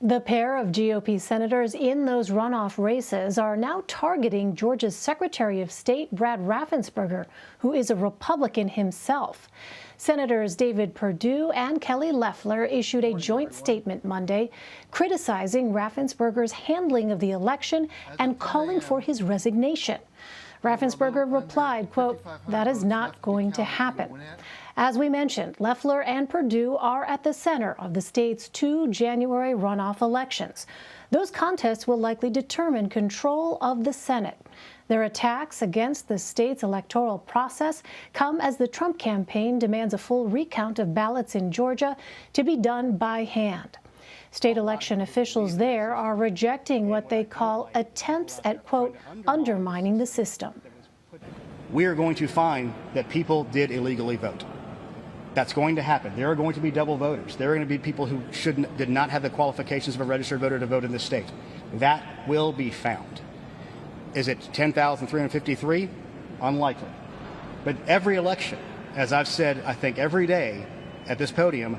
The pair of GOP senators in those runoff races are now targeting Georgia's Secretary of State, Brad Raffensperger, who is a Republican himself. Senators David Perdue and Kelly Loeffler issued a joint statement Monday criticizing Raffensperger's handling of the election and calling for his resignation. Raffensperger replied, quote, "That is not going to happen." As we mentioned, Loeffler and Perdue are at the center of the state's 2 January runoff elections. Those contests will likely determine control of the Senate. Their attacks against the state's electoral process come as the Trump campaign demands a full recount of ballots in Georgia to be done by hand. State election officials there are rejecting what they call attempts at, quote, undermining the system. We are going to find that people did illegally vote. That's going to happen. There are going to be double voters. There are going to be people who did not have the qualifications of a registered voter to vote in this state. That will be found. Is it 10,353? Unlikely. But every election, as I've said, I think every day at this podium,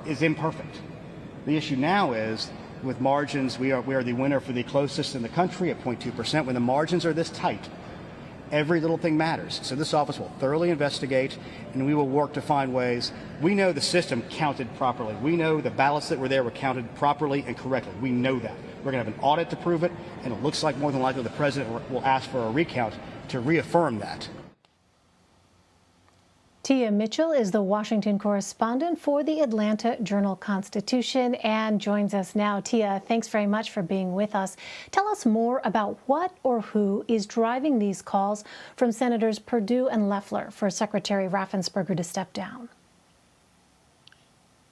is imperfect. The issue now is, with margins, we are the winner for the closest in the country at 0.2%. When the margins are this tight, every little thing matters. So this office will thoroughly investigate, and we will work to find ways. We know the system counted properly. We know the ballots that were there were counted properly and correctly. We know that. We're going to have an audit to prove it, and it looks like more than likely the president will ask for a recount to reaffirm that. Tia Mitchell is the Washington correspondent for the Atlanta Journal-Constitution and joins us now. Tia, thanks very much for being with us. Tell us more about what or who is driving these calls from Senators Perdue and Loeffler for Secretary Raffensperger to step down.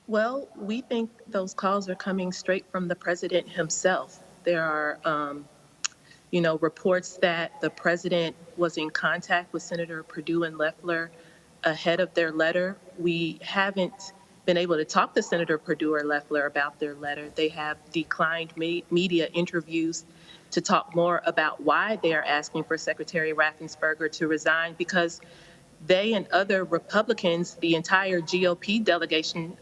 Well, we think those calls are coming straight from the president himself. There are, reports that the president was in contact with Senator Perdue and Loeffler ahead of their letter. We haven't been able to talk to Senator Perdue or Loeffler about their letter. They have declined media interviews to talk more about why they are asking for Secretary Raffensperger to resign, because they and other Republicans, the entire GOP delegation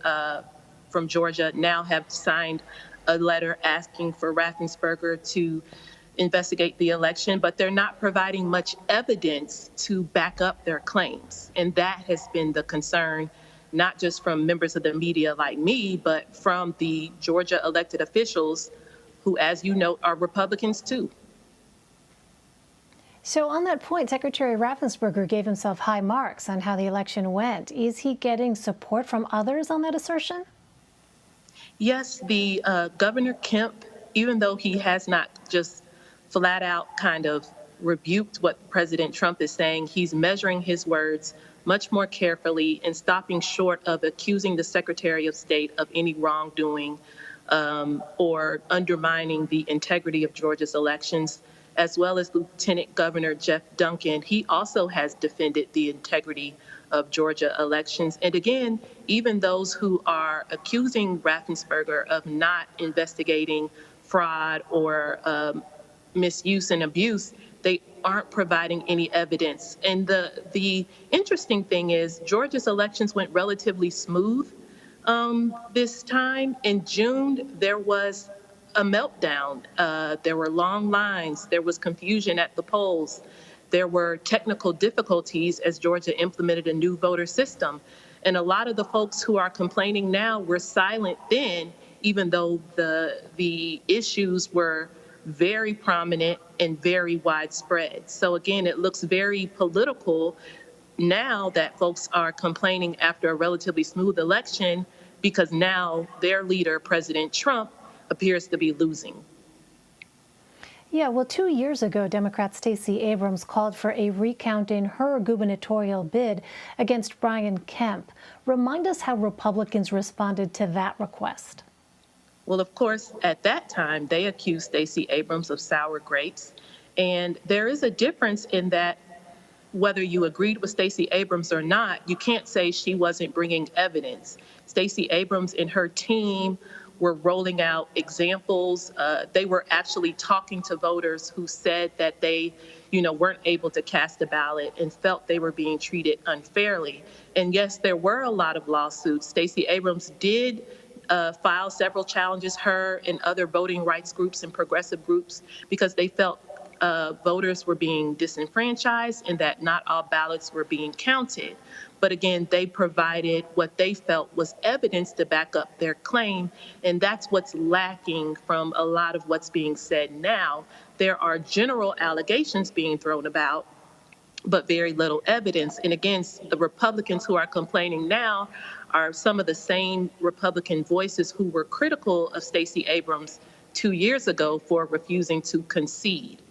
from Georgia, now have signed a letter asking for Raffensperger to investigate the election, but they're not providing much evidence to back up their claims. And that has been the concern, not just from members of the media like me, but from the Georgia elected officials who, as you know, are Republicans too. So on that point, Secretary Raffensperger gave himself high marks on how the election went. Is he getting support from others on that assertion? Yes, the Governor Kemp, even though he has not just flat out kind of rebuked what President Trump is saying, he's measuring his words much more carefully and stopping short of accusing the Secretary of State of any wrongdoing or undermining the integrity of Georgia's elections, as well as Lieutenant Governor Jeff Duncan. He also has defended the integrity of Georgia elections. And again, even those who are accusing Raffensperger of not investigating fraud or misuse and abuse, they aren't providing any evidence. And the interesting thing is Georgia's elections went relatively smooth this time. In June, there was a meltdown. There were long lines. There was confusion at the polls. There were technical difficulties as Georgia implemented a new voter system. And a lot of the folks who are complaining now were silent then, even though the issues were very prominent and very widespread. So again, it looks very political now that folks are complaining after a relatively smooth election, because now their leader, President Trump, appears to be losing. Yeah, well, 2 years ago, Democrat Stacey Abrams called for a recount in her gubernatorial bid against Brian Kemp. Remind us how Republicans responded to that request. Well, of course, at that time, they accused Stacey Abrams of sour grapes. And there is a difference in that whether you agreed with Stacey Abrams or not, you can't say she wasn't bringing evidence. Stacey Abrams and her team were rolling out examples. They were actually talking to voters who said that they, weren't able to cast a ballot and felt they were being treated unfairly. And yes, there were a lot of lawsuits. Stacey Abrams did filed several challenges, her and other voting rights groups and progressive groups, because they felt voters were being disenfranchised and that not all ballots were being counted. But again, they provided what they felt was evidence to back up their claim, and that's what's lacking from a lot of what's being said now. There are general allegations being thrown about, but very little evidence. And again, the Republicans who are complaining now are some of the same Republican voices who were critical of Stacey Abrams 2 years ago for refusing to concede.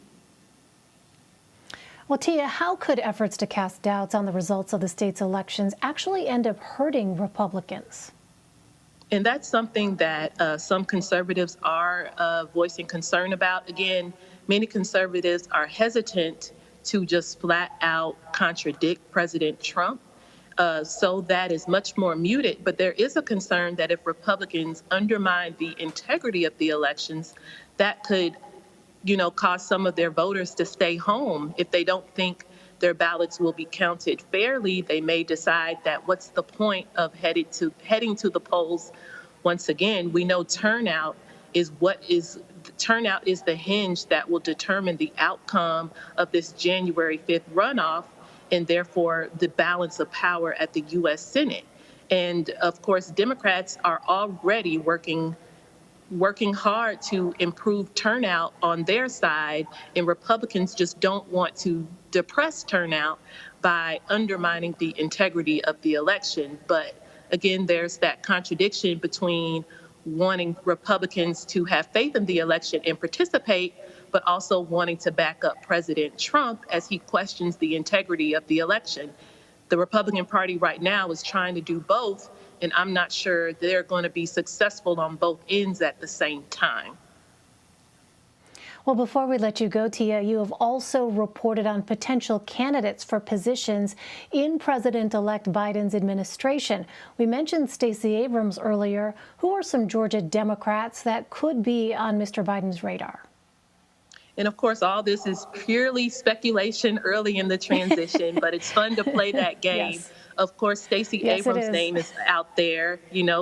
Well, Tia, how could efforts to cast doubts on the results of the state's elections actually end up hurting Republicans? And that's something that some conservatives are voicing concern about. Again, many conservatives are hesitant to just flat out contradict President Trump. So that is much more muted. But there is a concern that if Republicans undermine the integrity of the elections, that could cause some of their voters to stay home. If they don't think their ballots will be counted fairly, they may decide that what's the point of heading to the polls once again. We know turnout is the hinge that will determine the outcome of this January 5th runoff, and therefore the balance of power at the U.S. Senate. And of course, Democrats are already working hard to improve turnout on their side, and Republicans just don't want to depress turnout by undermining the integrity of the election. But again, there's that contradiction between wanting Republicans to have faith in the election and participate, but also wanting to back up President Trump as he questions the integrity of the election. The Republican Party right now is trying to do both, and I'm not sure they're going to be successful on both ends at the same time. Well, before we let you go, Tia, you have also reported on potential candidates for positions in President-elect Biden's administration. We mentioned Stacey Abrams earlier. Who are some Georgia Democrats that could be on Mr. Biden's radar? And of course, all this is purely speculation early in the transition, but it's fun to play that game. Yes. Of course, Stacey Abrams' name is out there,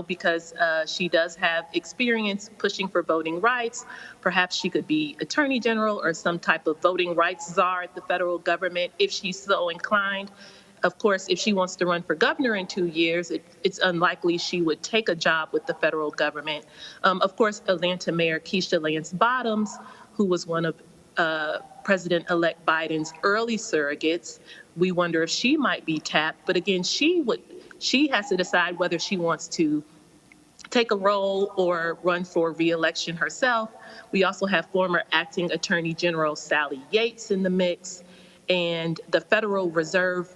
because she does have experience pushing for voting rights. Perhaps she could be attorney general or some type of voting rights czar at the federal government if she's so inclined. Of course, if she wants to run for governor in 2 years, it's unlikely she would take a job with the federal government. Of course, Atlanta Mayor Keisha Lance Bottoms, who was one of President-elect Biden's early surrogates. We wonder if she might be tapped. But again, she has to decide whether she wants to take a role or run for re-election herself. We also have former acting Attorney General Sally Yates in the mix, and the Federal Reserve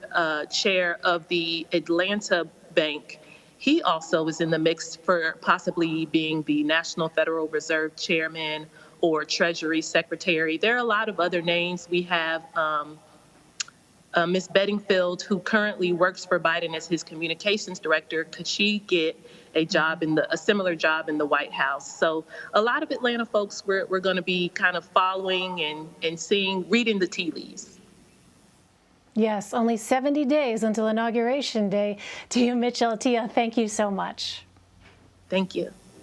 chair of the Atlanta Bank. He also is in the mix for possibly being the National Federal Reserve chairman or Treasury Secretary. There are a lot of other names. We have Ms. Bedingfield, who currently works for Biden as his communications director. Could she get a similar job in the White House? So a lot of Atlanta folks we're going to be kind of following and reading the tea leaves. Yes, only 70 days until Inauguration Day. Tia Mitchell, Tia, thank you so much. Thank you.